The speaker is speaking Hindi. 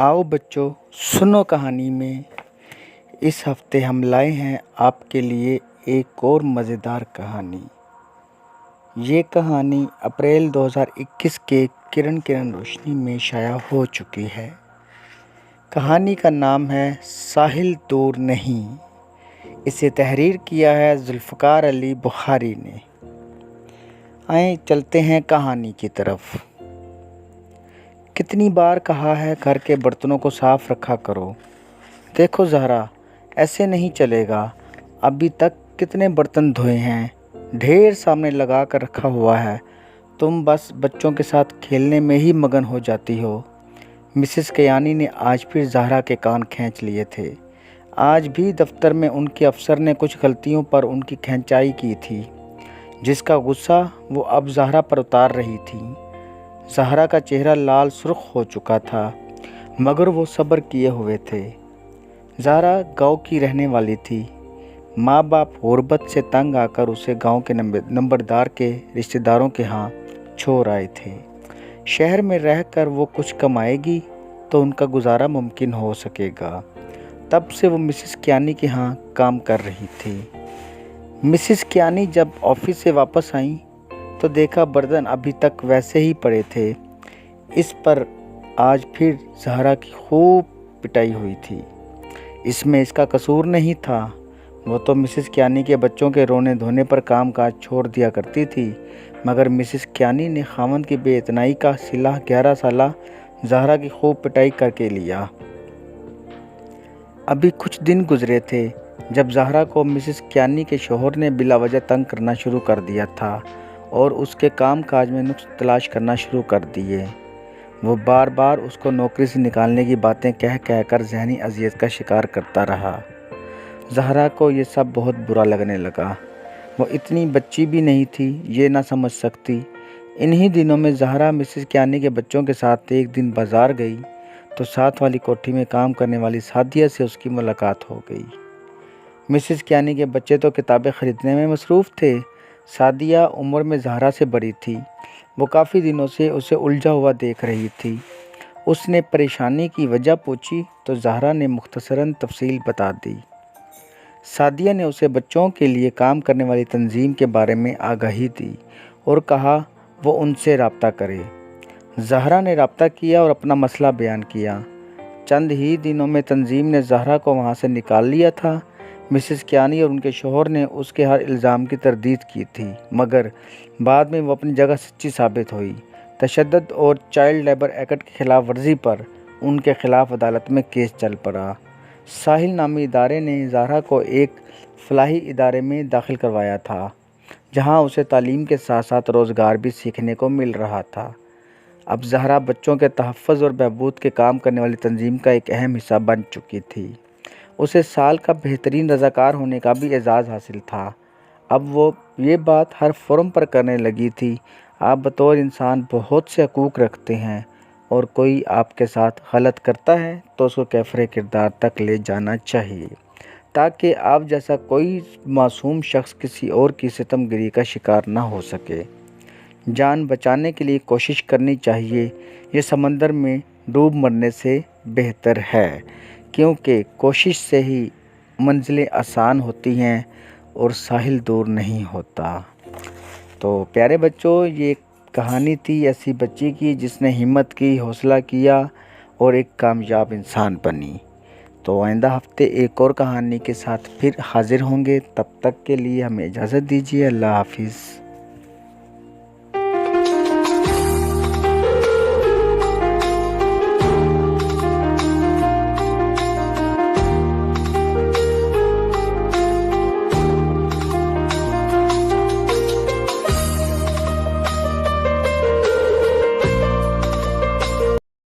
आओ बच्चों, सुनो कहानी में। इस हफ्ते हम लाए हैं आपके लिए एक और मज़ेदार कहानी। ये कहानी अप्रैल 2021 के किरण किरण रोशनी में शाया हो चुकी है। कहानी का नाम है साहिल दूर नहीं। इसे तहरीर किया है जुल्फ़कार अली बुखारी ने। आए चलते हैं कहानी की तरफ। कितनी बार कहा है घर के बर्तनों को साफ रखा करो। देखो ज़हरा, ऐसे नहीं चलेगा। अभी तक कितने बर्तन धोए हैं, ढेर सामने लगा कर रखा हुआ है। तुम बस बच्चों के साथ खेलने में ही मगन हो जाती हो। मिसेस कयानी ने आज फिर ज़हरा के कान खींच लिए थे। आज भी दफ्तर में उनके अफसर ने कुछ गलतियों पर उनकी खिंचाई की थी, जिसका गुस्सा वो अब ज़हरा पर उतार रही थी। ज़हरा का चेहरा लाल सुर्ख हो चुका था, मगर वो सब्र किए हुए थे। ज़हरा गांव की रहने वाली थी। माँ बाप गुर्बत से तंग आकर उसे गांव के नंबरदार के रिश्तेदारों के यहाँ छोड़ आए थे। शहर में रहकर वो कुछ कमाएगी तो उनका गुजारा मुमकिन हो सकेगा। तब से वो मिसेस कियानी के यहाँ काम कर रही थी। मिसेस कियानी जब ऑफिस से वापस आई तो देखा बर्तन अभी तक वैसे ही पड़े थे। इस पर आज फिर ज़हरा की खूब पिटाई हुई थी। इसमें इसका कसूर नहीं था। वो तो मिसेस कियानी के बच्चों के रोने धोने पर काम काज छोड़ दिया करती थी, मगर मिसेस कियानी ने खामन की बेइतनाई का सिला 11 साला ज़हरा की खूब पिटाई करके लिया। अभी कुछ दिन गुजरे थे जब ज़हरा को मिसेस कियानी के शोहर ने बिलावजह तंग करना शुरू कर दिया था और उसके काम काज में नुक्स तलाश करना शुरू कर दिए। वो बार बार उसको नौकरी से निकालने की बातें कह कर जहनी अजियत का शिकार करता रहा। ज़हरा को ये सब बहुत बुरा लगने लगा। वो इतनी बच्ची भी नहीं थी ये ना समझ सकती। इन्हीं दिनों में ज़हरा मिसेस कियानी के बच्चों के साथ एक दिन बाज़ार गई तो साथ वाली कोठी में काम करने वाली सादिया से उसकी मुलाकात हो गई। मिसेस कियानी के बच्चे तो किताबें ख़रीदने में मसरूफ़ थे। सादिया उम्र में ज़हरा से बड़ी थी। वो काफ़ी दिनों से उसे उलझा हुआ देख रही थी। उसने परेशानी की वजह पूछी तो ज़हरा ने मुख्तसरन तफसील बता दी। सादिया ने उसे बच्चों के लिए काम करने वाली तंजीम के बारे में आगाही दी और कहा वो उनसे रब्ता करे। ज़हरा ने रब्ता किया और अपना मसला बयान किया। चंद ही दिनों में तंजीम ने ज़हरा को वहाँ से निकाल लिया था। मिसेस कियानी और उनके शोहर ने उसके हर इल्ज़ाम की तरदीद की थी, मगर बाद में वो अपनी जगह सच्ची साबित हुई। तशद्दुद और चाइल्ड लेबर एक्ट की खिलाफ वर्जी पर उनके खिलाफ अदालत में केस चल पड़ा। साहिल नामी इदारे ने ज़हरा को एक फलाही इदारे में दाखिल करवाया था, जहां उसे तालीम के साथ साथ रोज़गार भी सीखने को मिल रहा था। अब ज़हरा बच्चों के तहफ़्फ़ुज़ और बहबूद के काम करने वाली तंजीम का एक अहम हिस्सा बन चुकी थी। उसे साल का बेहतरीन रज़ाकार होने का भी एजाज़ हासिल था। अब वो ये बात हर फोरम पर करने लगी थी। आप बतौर इंसान बहुत से हकूक़ रखते हैं और कोई आपके साथ गलत करता है तो उसको कैफ़रे किरदार तक ले जाना चाहिए, ताकि आप जैसा कोई मासूम शख्स किसी और की सितमगिरी का शिकार ना हो सके। जान बचाने के लिए कोशिश करनी चाहिए। ये समंदर में डूब मरने से बेहतर है, क्योंकि कोशिश से ही मंजिलें आसान होती हैं और साहिल दूर नहीं होता। तो प्यारे बच्चों, ये कहानी थी ऐसी बच्ची की जिसने हिम्मत की, हौसला किया और एक कामयाब इंसान बनी। तो आइंदा हफ्ते एक और कहानी के साथ फिर हाज़िर होंगे। तब तक के लिए हमें इजाज़त दीजिए। अल्लाह हाफिज़।